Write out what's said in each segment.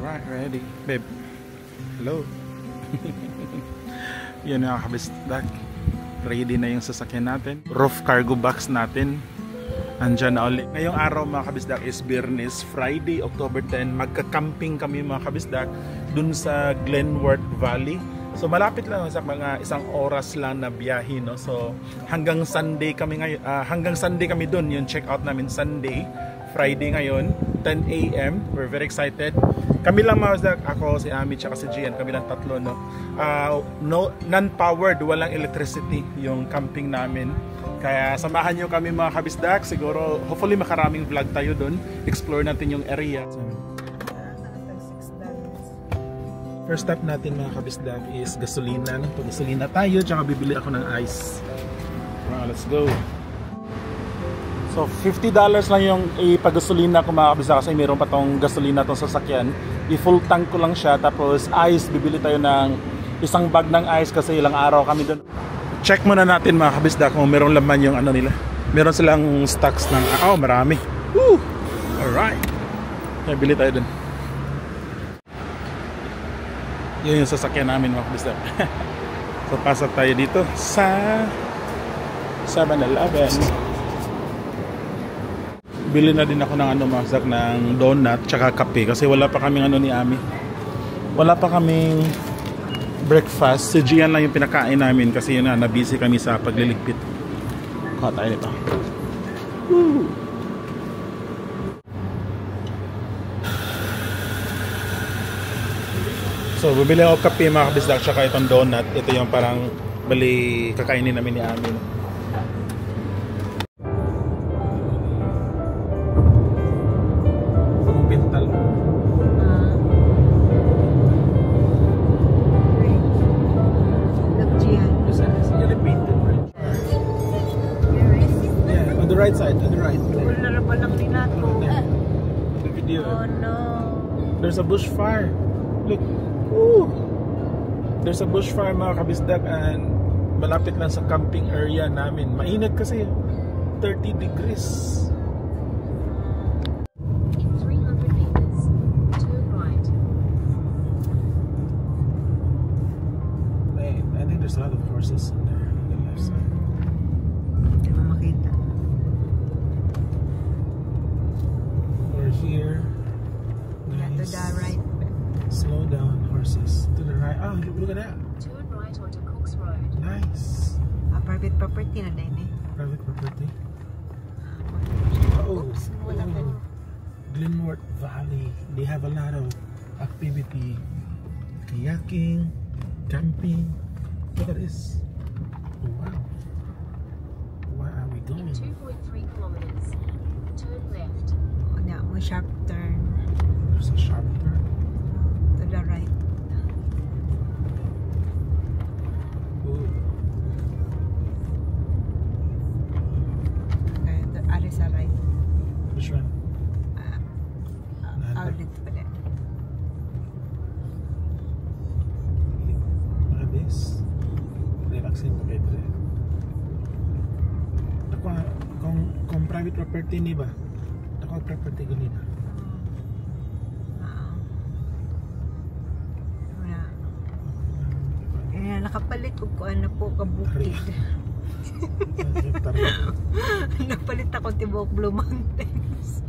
Alright, ready. Babe. Hello. Yan mga kabisdak. Ready na yung sasakyan natin. Roof cargo box natin. Andyan na ulit. Ngayong araw mga kabisdak is Biyernes, Friday, October 10. Magka-camping kami mga kabisdak dun sa Glenworth Valley. So malapit lang sa mga isang oras lang na biyahe, no. So hanggang Sunday kami ngayon, hanggang Sunday kami dun. Yung check out namin Sunday, Friday ngayon, 10 AM. We're very excited. Kami lang mga, ako, si Ami, tsaka si Gian, kami lang tatlo, no. Non-powered, walang electricity yung camping namin. Kaya samahan nyo kami mga kabisdak. Siguro, hopefully makaraming vlog tayo dun. Explore natin yung area. First stop natin mga kabisdak is gasolina. Pag-gasolina tayo, tsaka bibili ako ng ice. Let's go. So $50 lang yung ipag-gasolina ko mga kabisdak, kasi mayroon pa tong gasolina tong sasakyan. I-full tank ko lang siya, tapos ice, bibili tayo ng isang bag ng ice kasi ilang araw kami doon. Check muna natin mga kabisdak kung mayroong laman yung ano nila. Meron silang stocks ng, marami. Woo! Alright. Kaya bili tayo doon. Yun yung sasakyan namin mga kabisdak. So pasok tayo dito sa 7-Eleven. Bili na din ako ng masak ng donut tsaka kape kasi wala pa kaming ni Ami. Wala pa kaming breakfast. Si Gian lang yung pinakain namin kasi yun na busy kami sa pagliligpit. Kuha tayo nito. Woo! So bibili ako kape mga kabisdak tsaka itong donut. Ito yung parang bali kakainin namin ni Ami. Right side, to the right. The video. Oh no. There's a bushfire. Look. Ooh. There's a bushfire mga kabisdak and malapit lang sa camping area namin. Mainit kasi. 30 degrees. In 300 meters, turn right. I think there's a lot of horses in there on the left side. Hindi mo makita. Here, nice. To the right. Slow down, horses. To the right. Oh, look at that. Turn right onto Cooks Road. Nice. Private property na din eh. Private property. Oh, Glenworth Valley. They have a lot of activity. Kayaking, camping. Look at this. Oh, wow. Where are we going? In 2.3 kilometers, turn left. Mo sharp turn. There's a sharp turn. To the right. Ooh. Okay, the other sa right. Which one? Dito pala. Look at this. Relaxing mo kayo. Kung private property ni ba? Ako property ko nila. Nakapalit ko ano po kabukid. Napalit ako tibok Blue Mountains.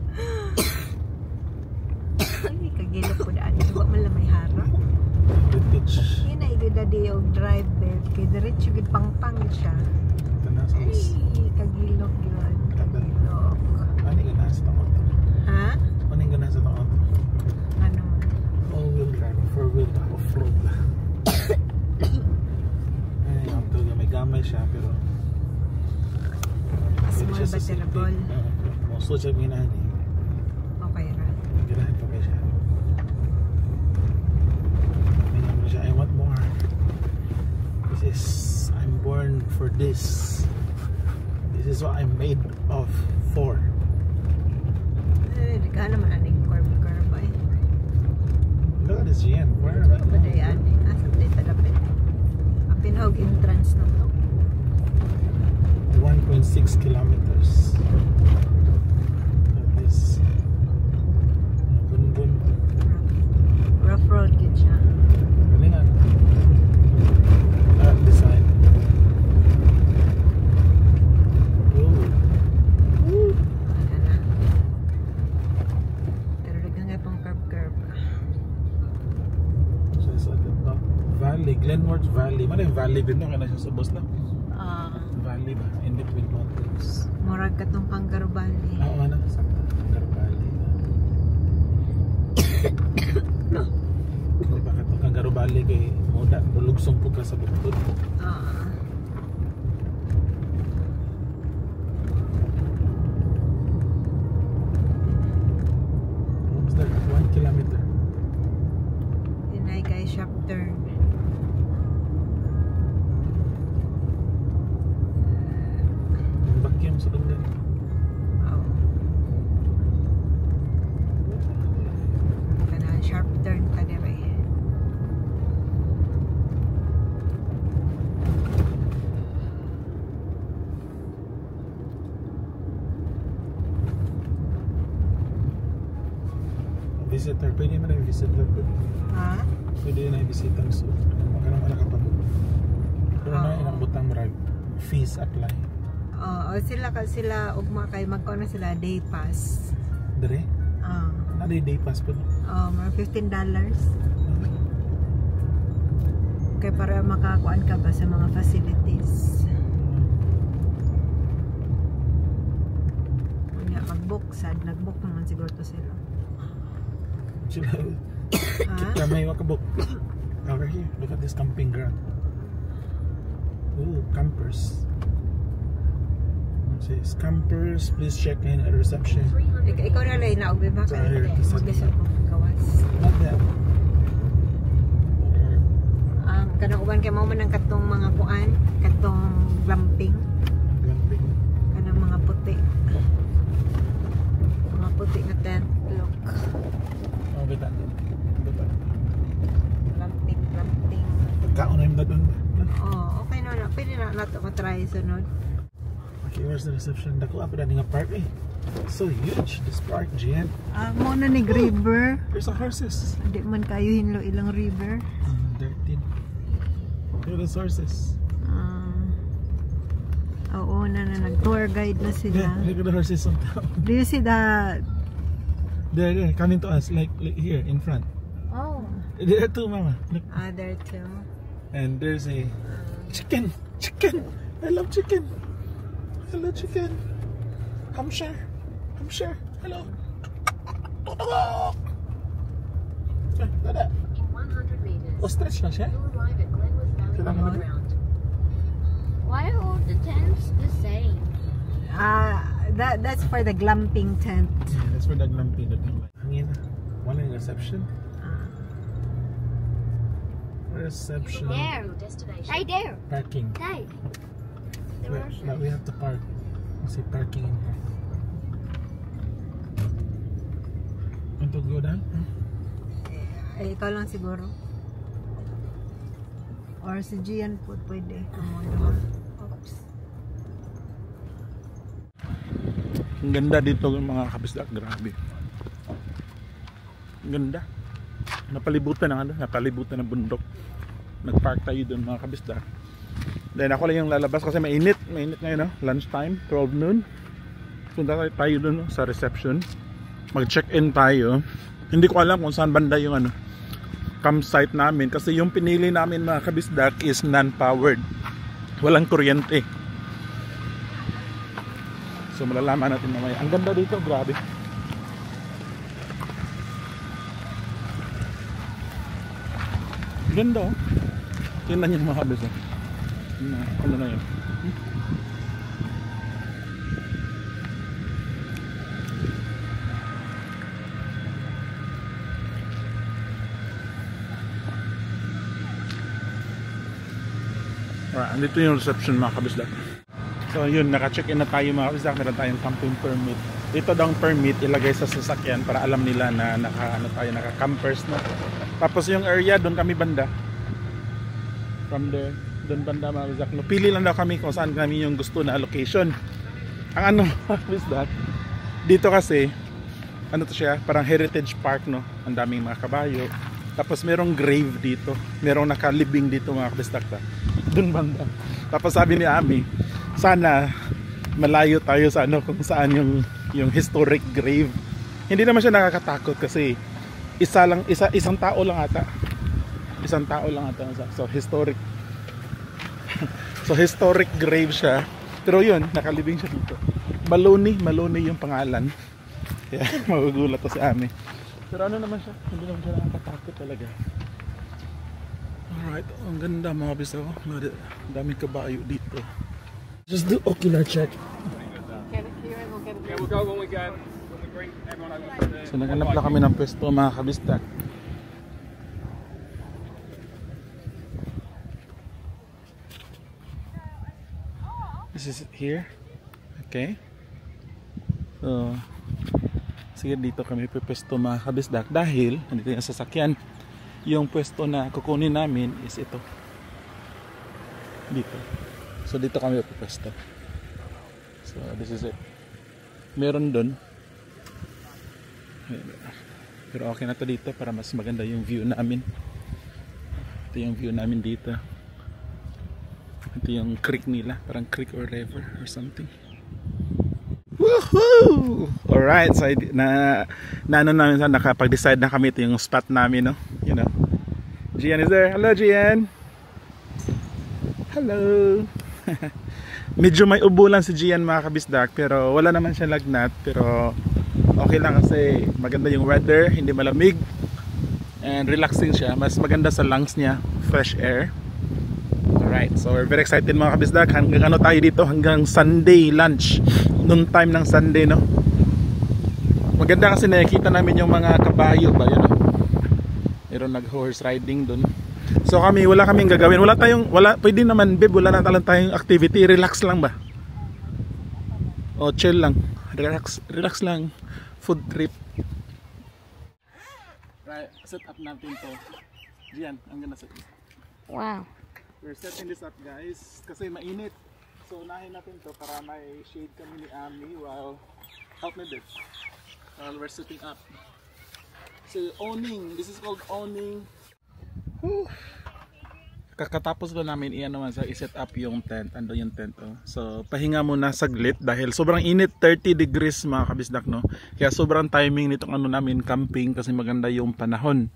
Ay, kagilap ko daan. Diba man lang may harap? Yun na igudadi yung drive bed. Kaya diretso yung pangpang siya. Ay, kagilok yun. Kagilok. Ano yung nasa takot? Ha? Ano yung nasa takot? Ano? All-wheel drive, four-wheel drive, off-road. Ay, ang tuloy, may gamay siya, pero small battery. Most siya ginahan eh. Okay ra. Ginahan pa siya. Mayroon siya, I want more. This is, I'm born for this. This is what I'm made of for. Hindi ka naman aning curve eh. Look at this GM. Where are we going? Badayan eh. Asa tayo talapit. Ang pinahog entrance na to. 1.6 kilometers. Look at this. Bun-bun. Valley, Glenmore Valley. Mana yung Valley din no? Kana siya subos lang. Valley ba? In between mountains. Murag ka tong Kangaroo Valley. Oo, ano? Sakto. Kangaroo Valley. Diba ka tong Kangaroo Valley kay Moda, lulugsong po ka sa bukod. Almost there, 1 kilometer. Yun ay kay sharp turn. Bakyam sa dungan. Kana sharp turn ka dire. Visitor, pwede mo na yung visitor. Ha? Pwede na yung visitor. So, magkano ka nakapagod. Pero na ilang butang marag fees apply. Sila ugma kay magkuha na sila day pass. Dire? Day pass po. Mga $15. Kaya para makakuan ka ba sa mga facilities. Kanya mag-book, nag-book naman siguro to sila. Sila may makabook. Over here, look at this camping ground. Ooh, campers. It says campers, please check in at reception. Ikaw na lang naugbi ba kayo? Mag-isa ko gawas. Not that. Kanang uban kay mo man ang katong mga kuan, katong glamping. Glamping. Kanang mga puti. Mga puti na tent look. Oh, bita. Glamping. Kaon na yung dadon ba? Okay na. Pwede na nato matry sunod. Okay, where's the reception? Dako apa na nga park eh. So huge, this park, Jen. Mo na ni river. There's a horses. Hindi man kayo hinlo ilang river. Dirty. Look at the horses. Oo na nag-tour guide na sila. Yeah, look at the horses on top. Do you see that? They're coming to us, like here in front. Oh. There too, Mama. Look. There too. And there's a chicken. I love chicken. Hello, chicken. Hampshire. Hello. In 100 meters, Ostrich na siya. you'll arrive at Glenwood Valley Kailangan Campground. Why are all the tents the same? That's for the glamping tent. Yeah, that's where the glamping is. Hangin na. Wala yung reception. Reception. There. Your destination. Right there. Parking. There. But we have to park. Say parking in here. Want to go down? Ikaw lang siguro. Or si Gian po pwede. Oops. Ang ganda dito mga kabisdak, grabe. Ang ganda. Napalibutan ng bundok. Nagpark tayo doon mga kabisdak. Then ako lang yung lalabas kasi mainit ngayon, no? Lunchtime, 12 noon. Punta tayo doon, no? Sa reception. Mag-check-in tayo. Hindi ko alam kung saan banda yung campsite namin kasi yung pinili namin mga kabisdak is non-powered. Walang kuryente. So malalaman natin mamaya. Ang ganda dito, grabe. Ganda, oh. Tingnan niyo mga kabisdak. Ano na yun? Alright, andito yung reception mga kabisdak. So yun, naka-check-in na tayo mga kabisdak. Meron tayong camping permit. Dito daw ang permit ilagay sa sasakyan para alam nila na naka-campers na. Tapos yung area, doon kami banda. From there, doon banda mga kabisdak. No, pili lang daw kami kung saan kami yung gusto na location. Ang kabisdak, dito kasi, ano to siya, parang heritage park, no? Ang daming mga kabayo. Tapos merong grave dito. Merong nakalibing dito mga kabisdak. Doon banda. Tapos sabi ni Ami, sana malayo tayo sa kung saan yung historic grave. Hindi naman siya nakakatakot kasi isang tao lang ata isang tao lang ata. So historic. So historic grave siya. Pero yun, nakalibing siya dito. Maloney yung pangalan. Kaya magugulat to si Ami. Pero ano naman siya, hindi naman siya nakakatakot talaga. Alright, ang ganda mga kabis ako. Daming kabayo dito. Just do ocular check. Yeah, we'll go when we bring everyone over. So naghanap lang kami ng pwesto mga kabisdak. This is it here. Okay. So sige, dito kami pwesto mga kabisdak dahil nandito yung sasakyan. Yung pwesto na kukunin namin is ito. Dito. So dito kami pwesto. So this is it. Meron doon. Pero okay na to dito para mas maganda yung view namin. Ito yung view namin dito. Ito yung creek nila, parang creek or river or something. Woohoo! Alright, so ano namin sa nakapag-decide na kami, ito yung spot namin, no? You know. Gian is there. Hello, Gian. Hello. Medyo may ubo lang si Gian mga kabisdak, pero wala naman siya lagnat, pero okay lang kasi maganda yung weather, hindi malamig and relaxing siya, mas maganda sa lungs niya, fresh air. Alright, so we're very excited mga kabisdak. Hanggang ano tayo dito, hanggang Sunday lunch, noon time ng Sunday, no? Maganda kasi nakikita namin yung mga kabayo ba, yun, no? Meron nag-horse riding dun. So wala kaming gagawin. Pwede naman, babe, wala na tayong activity. Relax lang ba? O chill lang. Relax lang. Food trip. Right, set up natin to. Diyan, ang ganda set up. Wow. We're setting this up, guys, kasi mainit. So unahin natin to para may shade kami ni Ami while help me this. While we're setting up. So owning, this is called owning. Whew. Kakatapos ko namin i-set up yung tent. Ando yung tent, oh. So pahinga muna saglit dahil sobrang init, 30 degrees mga kabisdak, no? Kaya sobrang timing nitong namin camping kasi maganda yung panahon.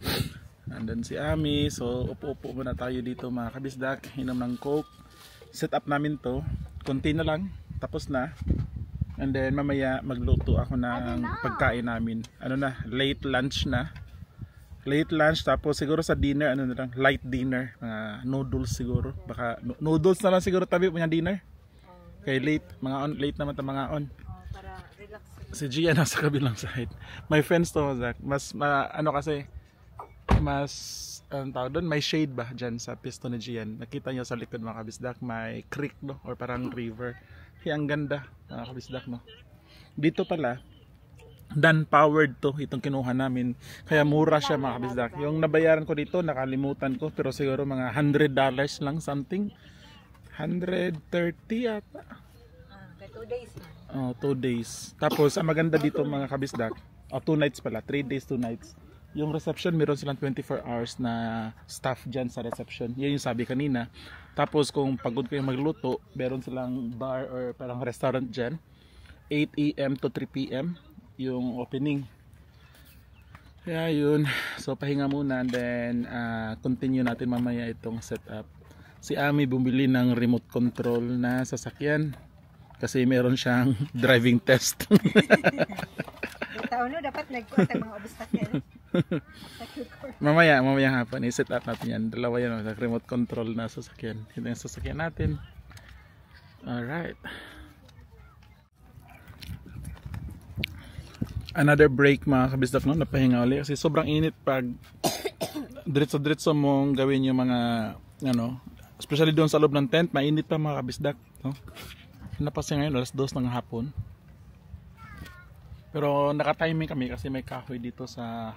Andun si Ami, so upo-upo muna tayo dito mga kabisdak, inom ng coke. Set up namin to, konti na lang, tapos na. And then mamaya magluto ako ng pagkain namin. Late lunch na. Late lunch, tapos siguro sa dinner, light dinner, noodles siguro. Baka noodles na lang siguro tabi punya dinner. Kay late naman ta mga on. Para relax. Si Gia nasa kabilang side. My friends to, Zach, mas tawag doon, may shade ba dyan sa pisto ni Gian. Nakita nyo sa likod mga kabisdak, may creek, no? Or parang river. Kaya ang ganda mga kabisdak, no? Dito pala Dan powered to itong kinuha namin, kaya mura siya mga kabisdak. Yung nabayaran ko dito nakalimutan ko, pero siguro mga $100 lang, something 130 yata. 2 days na. Oh, 2 days. Tapos ang maganda dito mga kabisdak, 2 nights pala, 3 days 2 nights. Yung reception, meron silang 24 hours na staff dyan sa reception. Yan yung sabi kanina. Tapos kung pagod kayo magluto, meron silang bar or parang restaurant dyan. 8 AM to 3 PM yung opening. Kaya yun. So pahinga muna, and then continue natin mamaya itong setup. Si Ami bumili ng remote control na sasakyan kasi meron siyang driving test. Taon no, dapat nagkuha mga obstacle. mamaya hapon i-set up natin yan. Dalawa yan, remote control na sasakyan. Ito yung sasakyan natin. Alright, another break mga kabisdak, no? Napahinga ulit kasi sobrang init pag diretso mong gawin yung mga especially doon sa loob ng tent. Mainit pa mga kabisdak, no? Napasya ngayon 2:00 ng hapon. Pero naka-timing kami kasi may kahoy dito sa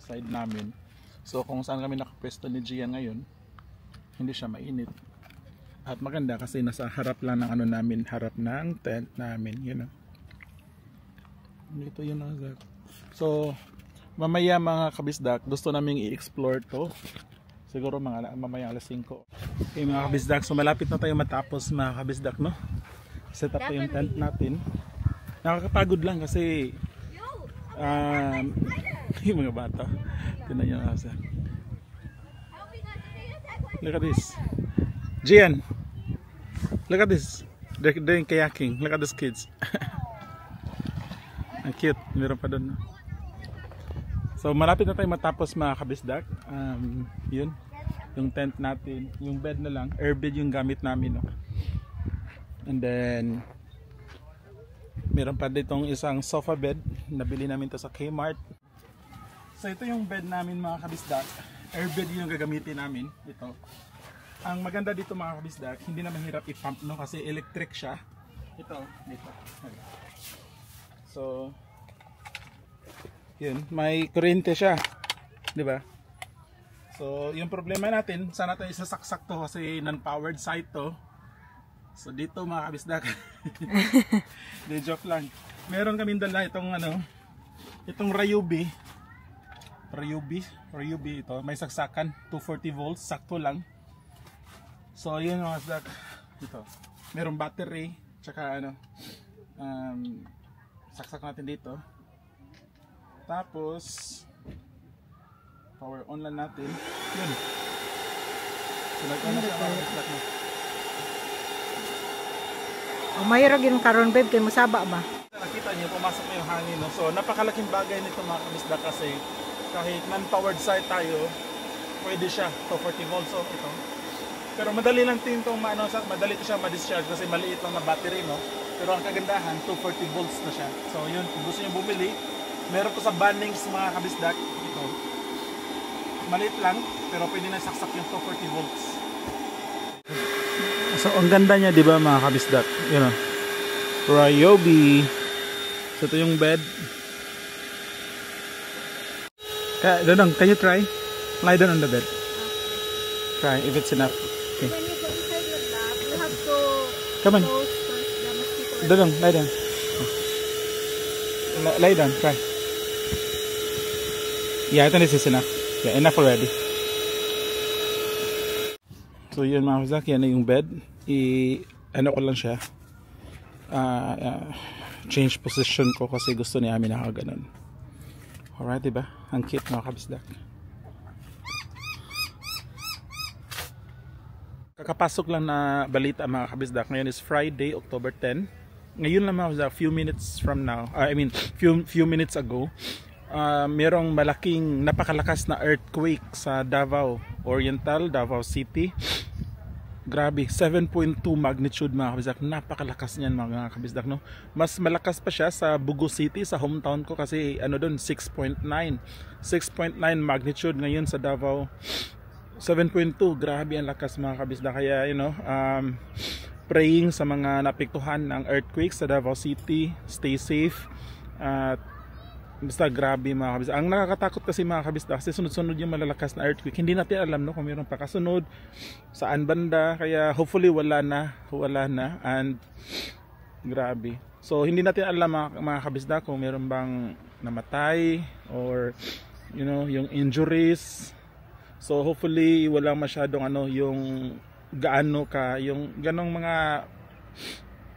side namin. So kung saan kami nakapwesto ni Gian ngayon, hindi siya mainit. At maganda kasi nasa harap lang ng namin, harap ng tent namin, you know. Dito yun na. So mamaya mga kabisdak, gusto naming i-explore to. Siguro mamaya 5:00. Okay mga kabisdak, so malapit na tayo matapos mga kabisdak, no? Set up yung tent natin. Nakakapagod lang kasi yung mga bata. Tingnan nyo kasi. Look at this. Gian, look at this. They're doing kayaking. Look at these kids. Ang cute. Meron pa doon. So malapit na tayo matapos mga kabisdak. Yun. Yung tent natin. Yung bed na lang. Air bed yung gamit namin. No? And then meron pa ditong isang sofa bed. Nabili namin to sa Kmart. So ito yung bed namin mga kabisdak. Air bed yung gagamitin namin. Ito. Ang maganda dito mga kabisdak, hindi na mahirap i-pump no kasi electric siya. Ito, dito. So, yun, may kuryente siya. 'Di ba? So, yung problema natin, sana tayo isasaksak to kasi non-powered site to. So, dito mga kabisdak. Di joke lang. Meron kaming dala itong itong Ryobi. Ryobi ito, may saksakan 240 volts, sakto lang. So yun mga kabisdak, ito merong battery tsaka saksak natin dito, tapos power on lang natin yun. So nag-on na siya mga kabisdak mo. Mayroon yung karon babe kay masaba ba? Nakita niyo pumasok na yung hangin no? So napakalaking bagay nito mga kabisdak kasi kahit non-powered site tayo pwede siya 240 volts. So ito, pero madali lang din itong madali ito siya ma-discharge kasi maliit lang na battery no. Pero ang kagandahan 240 volts na siya. So yun, kung gusto niyo bumili, meron ko sa Bunnings mga kabisdak. Ito maliit lang pero pwede na saksak yung 240 volts. So ang ganda niya di ba mga kabisdak, yun know, Ryobi. So ito yung bed. Dodong, can you try? Lie down on the bed. Try if it's enough. Okay. When you go inside your lab, you have to Come on. close first the mosquito. Dodong, lie down. Lie down, try. Yeah, I think this is enough. Yeah, enough already. So yun mga kabisdak, yan na yung bed. Ano ko lang siya. Change position ko kasi gusto niya amin nakaganon. Alright, diba? Ang cute mga kabisdak. Kakapasok lang na balita mga kabisdak. Ngayon is Friday, October 10. Ngayon lang mga kabisdak, few minutes from now, few minutes ago, merong malaking napakalakas na earthquake sa Davao Oriental, Davao City. Grabe, 7.2 magnitude mga kabisdak. Napakalakas niyan mga kabisdak no. Mas malakas pa siya sa Bugo City, sa hometown ko kasi doon 6.9 magnitude ngayon sa Davao. 7.2, grabe ang lakas mga kabisdak. Kaya praying sa mga napektuhan ng earthquake sa Davao City, stay safe. Basta grabe mga kabisdak. Ang nakakatakot kasi mga kabisdak kasi sunod-sunod yung malalakas na earthquake. Hindi natin alam no kung mayroon pa kasunod, saan banda. Kaya hopefully wala na and grabe. So hindi natin alam mga kabisdak kung mayroon bang namatay or yung injuries. So hopefully walang masyadong yung ganong mga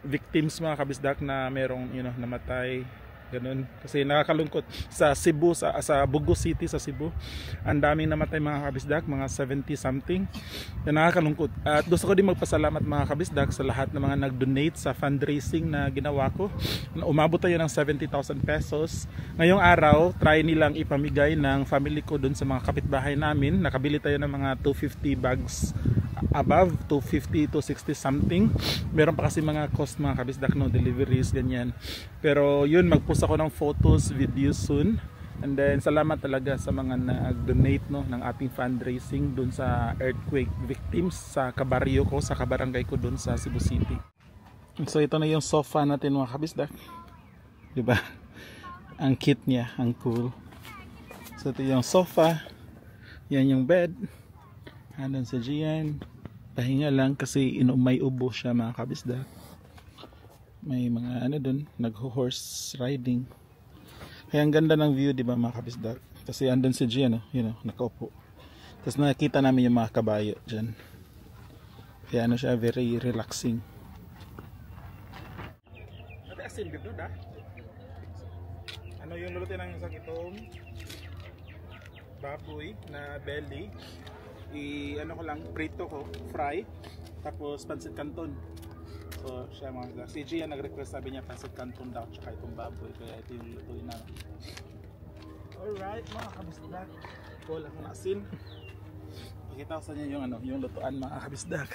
victims mga kabisdak na merong namatay. Ganun. Kasi nakakalungkot sa Cebu, sa Bugo City sa Cebu. Ang daming namatay mga kabisdak, mga 70 something. Yan nakakalungkot. At gusto ko din magpasalamat mga kabisdak sa lahat ng mga nag-donate sa fundraising na ginawa ko. Umabot tayo ng 70,000 pesos. Ngayong araw, try nilang ipamigay ng family ko dun sa mga kapitbahay namin. Nakabili tayo ng mga 250 bags above, 250 to 60 something. Meron pa kasi mga cost mga kabisdak no, deliveries ganyan. Pero yun, magpost ako ng photos, videos soon. And then salamat talaga sa mga nag-donate no ng ating fundraising dun sa earthquake victims sa kabaryo ko, sa kabarangay ko dun sa Cebu City. So ito na yung sofa natin mga kabisdak. 'Di ba? Ang cute niya, ang cool. So ito yung sofa. Yan yung bed. Andun sa Gian. Pahinga lang kasi may ubo siya mga kabisdak. May mga dun, nag-horse riding. Kaya ang ganda ng view, di ba mga kabisdak? Kasi andun si Gian, nakaupo. Tapos nakita namin yung mga kabayo dyan. Kaya siya, very relaxing. Ada asin dito, da? Ano yung lulutin ng isang itong baboy na belly. ano ko lang, prito ko, fry, tapos pancit canton. So siya mga si Gian nag-request, sabi niya pancit canton daw tsaka itong baboy, kaya ito yung lutuin na. Alright mga kabisdak, wala akong asin. Pakita ko sa inyo yung yung lutuan mga kabisdak.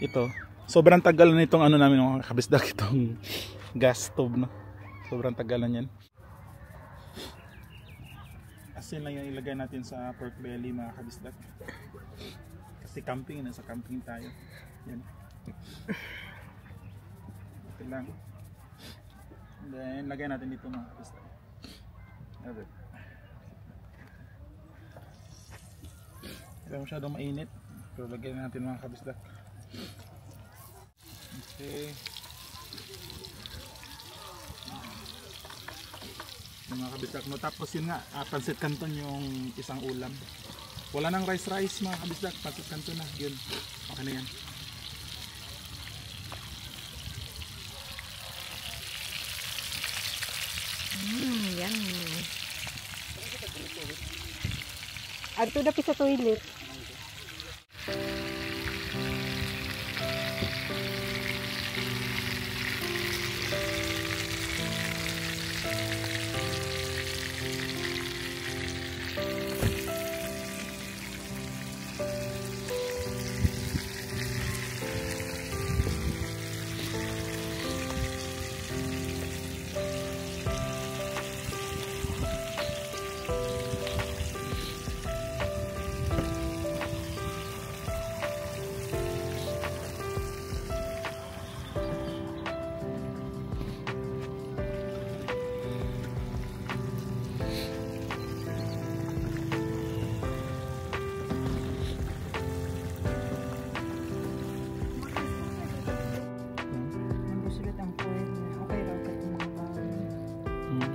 Ito, sobrang tagal na itong namin mga kabisdak, itong gas stove, no? Sobrang tagal na yan. Asin lang yung ilagay natin sa pork belly mga kabisdak. Kasi camping, nasa camping tayo. Yan. Ito lang. And then lagay natin dito mga kabisdak. Hindi masyadong mainit. Pero lagay natin mga kabisdak. Okay. Mga kabisdak mo. Tapos yun nga, pancit canton yung isang ulam. Wala nang rice mga kabisdak. Pancit canton na. Yun. Okay na yan. Yan. Adto na sa toilet.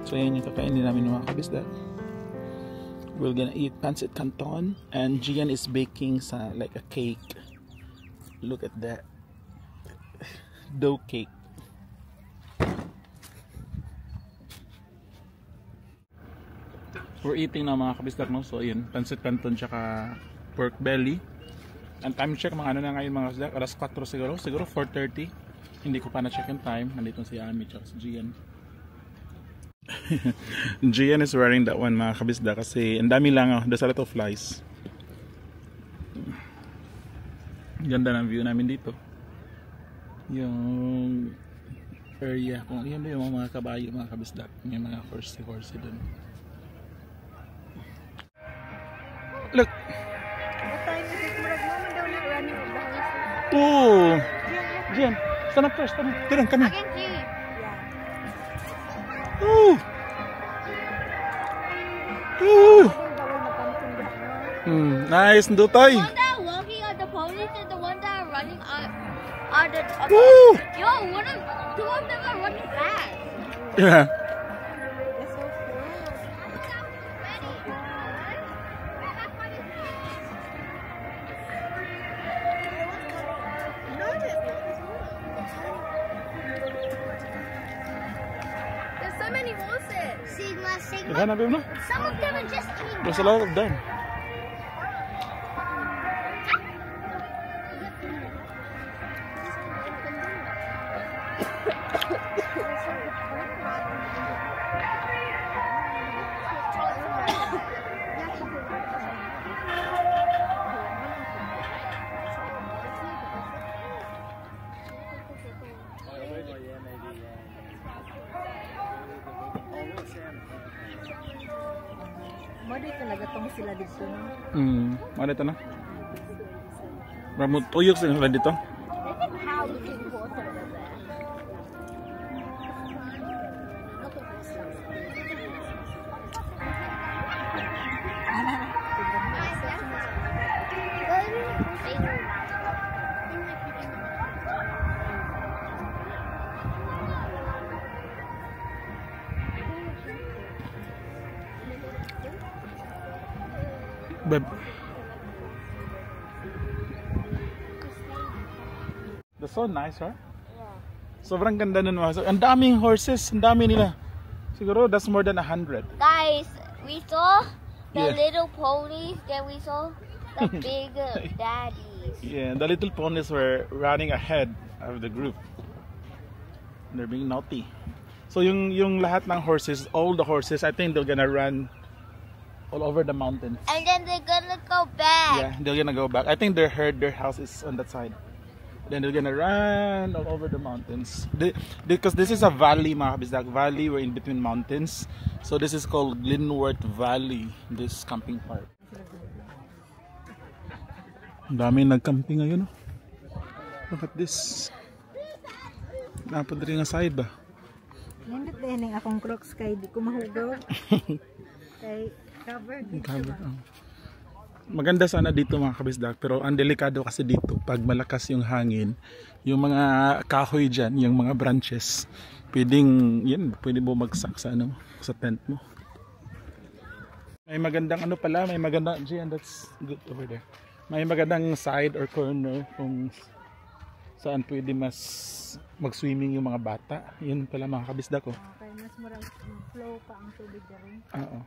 So yan yung kakainin namin mga kabisdak. We're gonna eat pancit canton and Gian is baking like a cake. Look at that. Dough cake. We're eating na mga kabisdak, no? So yun, pancit canton tsaka pork belly. And time check, mga na ngayon mga kabisdak, alas 4 siguro 4:30. Hindi ko pa na-check yung time. Nandito si Ami tsaka si Gian. Gian is wearing that one mga kabisda kasi ang dami lang, there's a lot of flies. Ganda ng view namin dito, yung area kung yun ba yung mga kabayo mga kabisda, yung mga horsey dun. Look, oh Gian, stand up first, turun kami. Ooh. Ooh. Nice, Ndutoy. The one that are walking on the ponies and the one that are running on the yo, two of them are running fast. Yeah. So many horses. Sigma. Some of them are just eating. There's a lot of them. Madi talaga tong sila dito, no? Ano ito na? Ramot tuyok sila dito. How you can water there. Beb. That's so nice, huh? Yeah. Sobrang ganda nun mga. Ang daming horses, ang dami nila. Siguro that's more than 100. Guys, we saw the Yeah. little ponies that we saw. The big daddies. Yeah, the little ponies were running ahead of the group. They're being naughty. So yung lahat ng horses, all the horses, I think they're gonna run all over the mountains. And then they're gonna go back. Yeah, they're gonna go back. I think their house is on that side. Then they're gonna run all over the mountains. Because this is a valley, mga kabisdak. Valley, we're in between mountains. So this is called Glenworth Valley, this camping park. Ang dami nag-camping ngayon. Oh. Look at this. Napod rin nga side ba? Nindot din ang akong Crocs kay di ko mahugaw. Kay covered dito. Covered, oh. Maganda sana dito mga kabisdak, pero ang delikado kasi dito pag malakas yung hangin, yung mga kahoy dyan, yung mga branches, pwede bumagsak sa sa tent mo. May magandang pala, may magandang, and that's good over there. May magandang side or corner kung saan pwede mas mag-swimming yung mga bata. Yun pala mga kabisdak ko. Okay, mas murag flow pa ang tubig rin. Oo.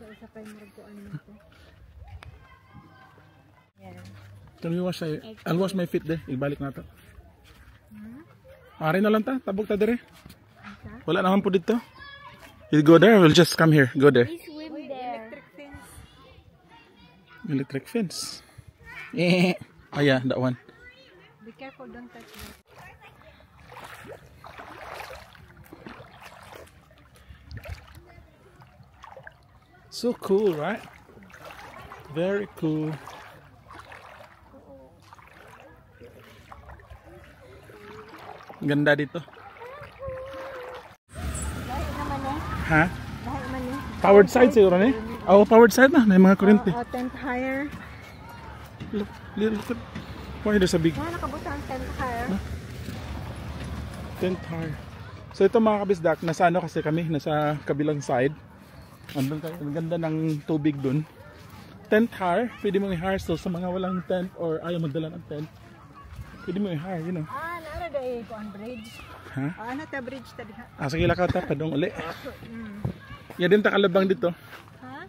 Isa pa yung murag ko nito. Yeah. Can we wash? I'll wash my feet there. Ibalik na to. Ari na lang ta, tabog ta dire. Wala naman po dito. You go there, we'll just come here. Go there. We swim there. Electric fence. Oh yeah, that one. Be careful, don't touch it. So cool, right? Very cool. Ganda dito. Lahi naman eh. Ha? Lahi naman eh. Powered side siguro na eh. Oh, powered side na. May mga kurente. Tent higher. Look at. Why there's a big Wala nakabuta ang tent higher. tent higher. So ito mga kabisdak, nasa kasi kami, nasa kabilang side. Andun kayo, ang ganda ng tubig dun. Tent hire, pwede mong i-hire. So sa mga walang tent or ayaw magdala ng tent, pwede mong i-hire, you know. Naara dahi ko ang bridge. Ha? Ano ta bridge ta diha? Sige lakaw ta, padong uli. Yan din ta kalabang dito. Ha?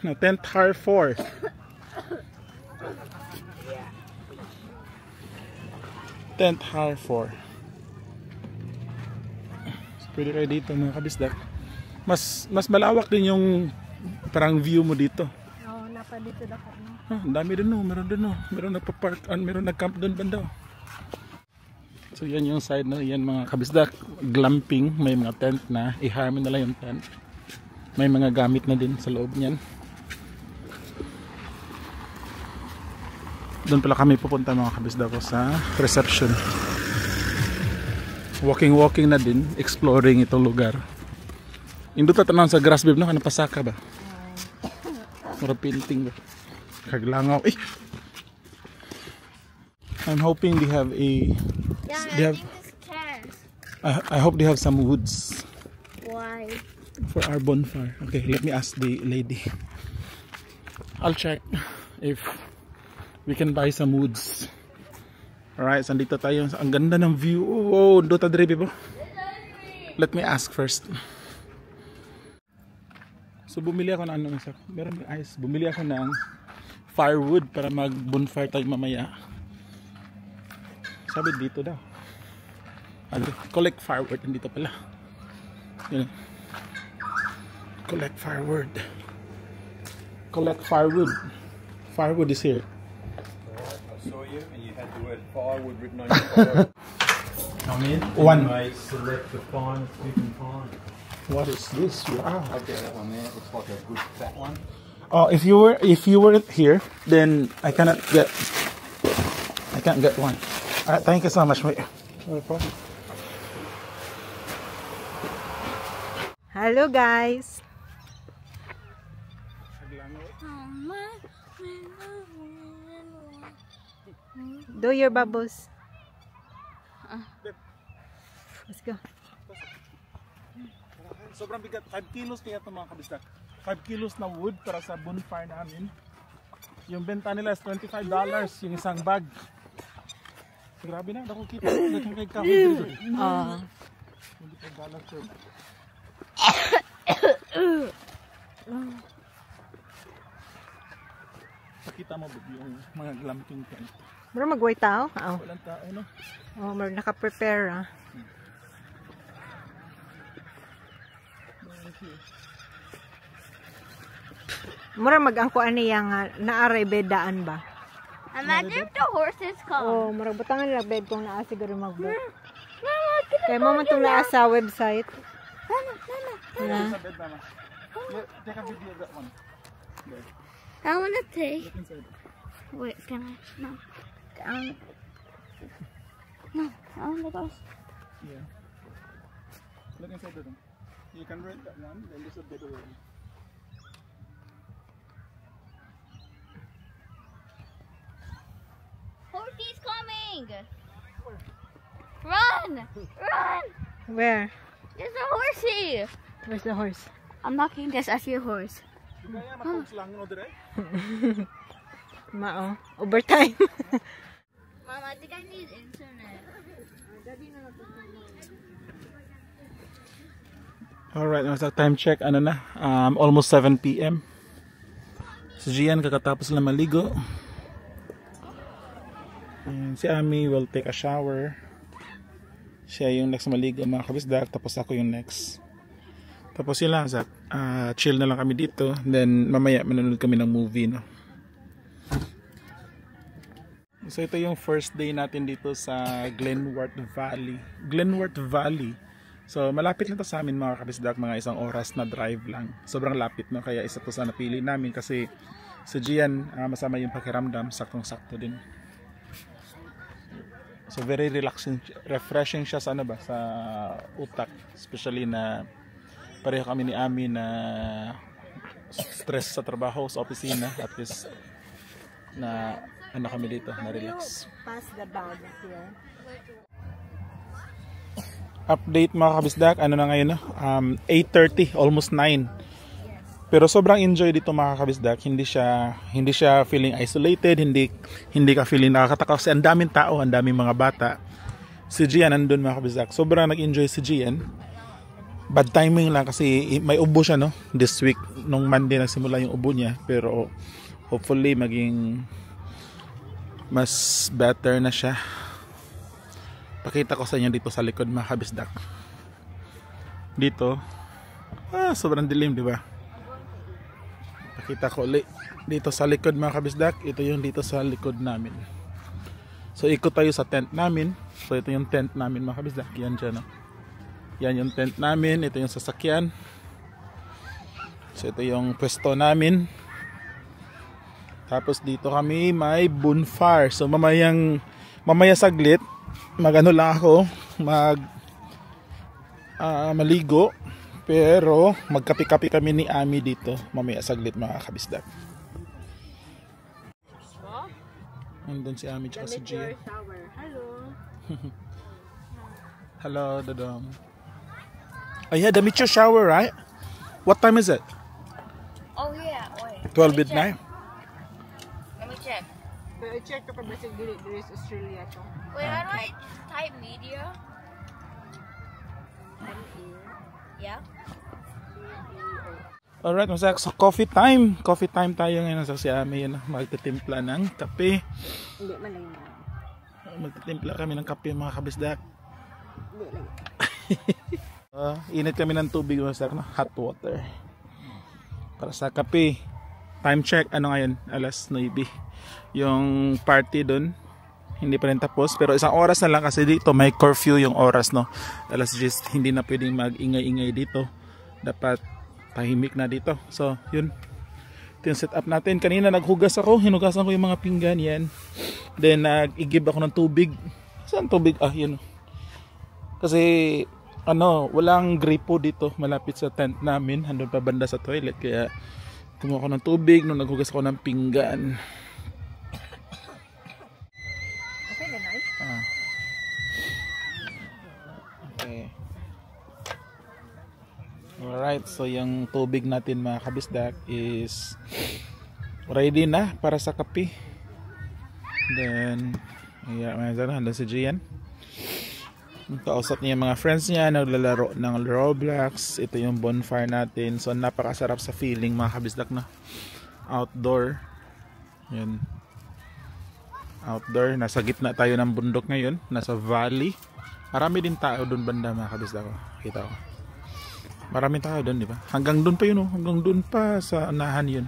No, tent hire 4. Tent hire 4. So, pwede kayo dito mga kabisdak. Mas malawak din yung parang view mo dito. Oo, napa dito dako no. Ang dami din no, meron din no. Meron nagpa-park, meron nag-camp doon banda. So yan yung side na yan mga kabisdak. Glamping, may mga tent na. I-hire mo na lang yung tent. May mga gamit na din sa loob niyan. Doon pala kami pupunta mga kabisdak ko sa reception. Walking na din, exploring itong lugar. Indot ta tanan sa grass bib no, kana pasaka ba? Mura painting ba? Kaglangaw. I'm hoping they have a Yeah, I think this can. I hope they have some woods Why? for our bonfire. Okay, let me ask the lady. I'll check if we can buy some woods. Alright, sandito tayo. Ang ganda ng view. Oh, Dota Drebi po. Let me ask first. So bumili ako ng meron ng ice. Bumili ako ng firewood para mag-bonfire tayo mamaya. Sabi dito daw. Collect firewood. Dito pala. Yun. Collect firewood. Collect firewood. Firewood is here. I saw you and you had the word firewood written on your collar. Come in. One. You may select the finest you can find. What is this? Wow. I'll get that one there. It looks like a good fat one. Oh, if you weren't here, then I can't get one. Alright, thank you so much, mate. No problem. Hello guys. Do your bubbles. Let's go. Sobrang bigat. 5 kilos kaya ito mga kabisdak. 5 kilos na wood para sa bonfire namin. Yung benta nila is $25 yung isang bag. Grabe na, ako kita. $25 per bag. Pakita mo yung mga glamping tent. Mura magway tao? Oo. Walang tao, no? Oh, mura naka-prepare ah. Mura mag-angkuan niya nga naaray bedaan ba? Imagine if the horses come. Oh, mura butangan nila bed kung naa siguro mag-book. Kaya mo man itong naa sa website. Na. Sa bed, mama. Take a video of that one. I want to take. Wait, can I? No. No, I want to go. Yeah. Look inside the room. You can rent that one, then there's a bed already. Horsey's coming! Run! Run! Where? There's a horsey! Where's the horse? I'm knocking this. I see a horse. Kaya matugs lang no dire. Mao. Overtime. Mama, I think I need internet. Alright, nasa time check, ano na, almost 7 p.m. Si Gian kakatapos lang maligo. And si Ami will take a shower. Siya yung next maligo mga kabisdak, tapos ako yung next. Tapos yun lang, Zach, chill na lang kami dito. Then mamaya manonood kami ng movie, no? So ito yung first day natin dito sa Glenworth Valley. Glenworth Valley. So malapit lang to sa amin mga kabisdak, mga 1 oras na drive lang. Sobrang lapit, no? Kaya isa to sa napili namin kasi sa Gian, masama yung pakiramdam, saktong-sakto din. So very relaxing, refreshing siya sa ano ba, sa utak, especially na pareho kami ni Ami na stress sa trabaho, sa opisina, at least na ano kami dito, na relax. Pass the bag here. Update mga kabisdak, ano na ngayon, 8:30, almost 9. Pero sobrang enjoy dito mga kabisdak, hindi siya feeling isolated, hindi ka feeling nakakatakot kasi ang daming tao, ang daming mga bata. Si Gian nandun mga kabisdak, sobrang nag-enjoy si Gian. Bad timing lang kasi may ubo siya, no, this week. Nung Monday nagsimula yung ubo niya, pero hopefully maging mas better na siya. Pakita ko sa inyo dito sa likod mga kabisdak. Dito sobrang dilim, di ba? Pakita ko ulit dito sa likod mga kabisdak. Ito yung dito sa likod namin. So ikot tayo sa tent namin. So ito yung tent namin mga kabisdak. Yan dyan, no? Yan yung tent namin. Ito yung sasakyan. So ito yung pwesto namin. Tapos dito kami may bonfire. So mamaya saglit magano lang ako, maligo, pero magkapi-kapi kami ni Ami dito mamaya saglit mga kabisdak. Nandun si Ami tsaka si Gia. Hello. Hello, Dodong. Oh yeah, the meteor shower, right? What time is it? Oh yeah, wait. 12 midnight? Let me check. Pero i-check ko pa ba sa dili sa Australia to. Wait, how do I type media? Yeah? Alright, masak, so coffee time. Coffee time tayo ngayon sa si Ami. Yan, magtitimpla ng kape. Hindi man lang. Magtitimpla kami ng kape mga kabisdak. Hindi lang. Init kami ng tubig, masak, no? Hot water. Para sa kape. Time check, ano ngayon? Alas 9. Yung party dun, hindi pa rin tapos. Pero 1 oras na lang kasi dito may curfew yung oras, no? Alas 10, hindi na pwedeng mag-ingay-ingay dito. Dapat tahimik na dito. So, yun. Ito yung setup natin. Kanina naghugas ako. Hinugasan ko yung mga pinggan, yan. Then, nag-igib ako ng tubig. Saan tubig? Ah, yun. Kasi, walang gripo dito. Malapit sa tent namin. Handun pa banda sa toilet. Kaya, kumuha ko ng tubig nung naghugas ako ng pinggan. Okay na, nice. Okay. Alright, so yung tubig natin mga kabisdak is ready na para sa kape. Then, handa si Gian. Kausap niya yung mga friends niya, naglalaro ng Roblox. Ito yung bonfire natin. So napakasarap sa feeling mga kabisdak na outdoor. Yan. Outdoor. Nasa gitna tayo ng bundok ngayon. Nasa valley. Marami din tao doon banda mga kabisda ko. Kita ko. Maraming tao doon, di ba? Hanggang doon pa yun, oh. Hanggang doon pa sa unahan yun.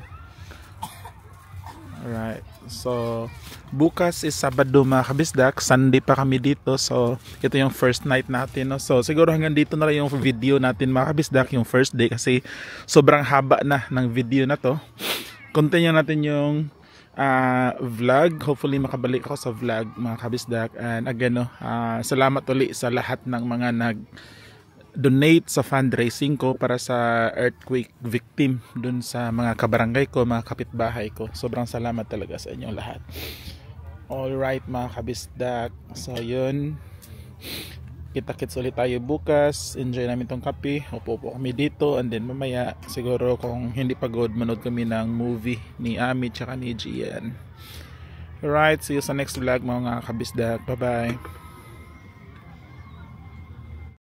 Alright. So, bukas is Sabado mga kabisdak. Sunday pa kami dito. So, ito yung first night natin, no? So, siguro hanggang dito na lang yung video natin mga kabisdak. Yung first day kasi sobrang haba na ng video na to. Continue natin yung vlog. Hopefully makabalik ako sa vlog mga kabisdak. And again, no, salamat ulit sa lahat ng mga donate sa fundraising ko para sa earthquake victim dun sa mga kabarangay ko, mga kapitbahay ko. Sobrang salamat talaga sa inyo lahat. Alright mga kabisdak. So yun, kita-kits ulit tayo bukas. Enjoy namin tong kape. Upo-upo kami dito. And then mamaya siguro kung hindi pagod, manood kami ng movie ni Ami tsaka ni Gian. Alright, see you sa next vlog mga kabisdak. Bye bye.